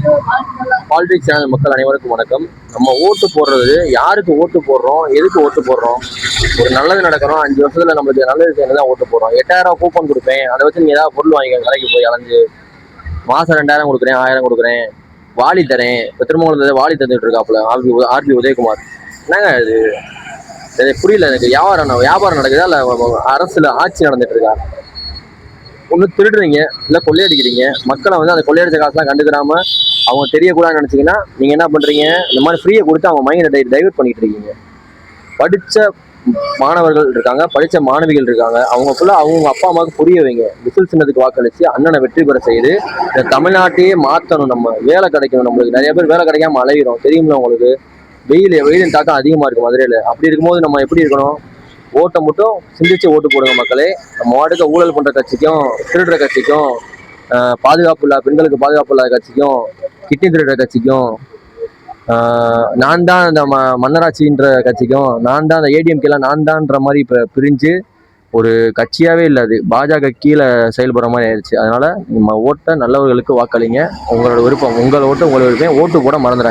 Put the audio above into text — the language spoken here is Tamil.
பாலிடிக்ஸ் சேனல் மக்கள் அனைவருக்கும் வணக்கம். நம்ம ஓட்டு போடுறது யாருக்கு ஓட்டு போடுறோம், எதுக்கு ஓட்டு போடுறோம்? ஒரு நல்லது நடக்கிறோம், 5 வருஷத்துல நம்மளுக்கு நல்லது செய்யணும் தான் ஓட்டு போடுறோம். 8000 கூப்பன் கொடுப்பேன், அதை வச்சு நீங்க ஏதாவது பொருள் வாங்கிக்க, கடைக்கு போய் அலைஞ்சு மாசம் 2000 கொடுக்குறேன், 1000 கொடுக்குறேன், வாலி தரேன். இப்போ திருமணத்துல வாலி தந்துட்டு இருக்காப்புல ஆர்பி உதயகுமார். என்னங்க இது? புரியல எனக்கு. வியாபாரம் நடக்குதா இல்ல அரசுல ஆட்சி நடந்துட்டு இருக்கா? ஒண்ணு திருடுறீங்க, இல்ல கொள்ளையடிக்கிறீங்க. மக்களை அந்த கொள்ளையடிச்ச காசுலாம் கண்டுக்கிறாம அவங்க தெரியக்கூடாதுன்னு நினைச்சீங்கன்னா நீங்க என்ன பண்றீங்க? இந்த மாதிரி ஃப்ரீயை கொடுத்து அவங்க மைண்டை டைவர்ட் பண்ணிட்டு இருக்கீங்க. படிச்ச மாணவர்கள் இருக்காங்க, படிச்ச மாணவிகள் இருக்காங்க. அவங்களுக்குள்ள அவங்க அப்பா அம்மாவுக்கு புரிய வைங்க. விசில் சின்னத்துக்கு வாக்களிச்சு அண்ணனை வெற்றி பெற செய்து இந்த தமிழ்நாட்டையே மாற்றணும். நம்ம வேலை கிடைக்கணும். நம்மளுக்கு நிறைய பேர் வேலை கிடைக்காம அலைகிறோம், தெரியுங்களா உங்களுக்கு? வெயிலின் தாக்கம் அதிகமா இருக்கு மதுரையில. அப்படி இருக்கும்போது நம்ம எப்படி இருக்கணும்? ஓட்டை மட்டும் சிந்திச்சு ஓட்டு போடுங்க மக்களே. நம்ம வாட்டுக்கு ஊழல் பண்ற கட்சிக்கும், திருடுற கட்சிக்கும், பாதுகாப்பு இல்லாத பெண்களுக்கு பாதுகாப்பு இல்லாத கட்சிக்கும், கிட்னி திருடுற கட்சிக்கும், நான் தான் இந்த மன்னராட்சின்ற கட்சிக்கும், நான் தான் அந்த ஏடிஎம்கேலாம் நான் தான்ன்ற மாதிரி இப்போ பிரிஞ்சு ஒரு கட்சியாவே இல்லை. அது பாஜக கீழே செயல்படுற மாதிரி ஆயிடுச்சு. அதனால நம்ம ஓட்டை நல்லவர்களுக்கு வாக்களிங்க. உங்களோட விருப்பம், உங்களோட ஓட்டு உங்களோட விருப்பம். ஓட்டு போட மறந்துடாங்க.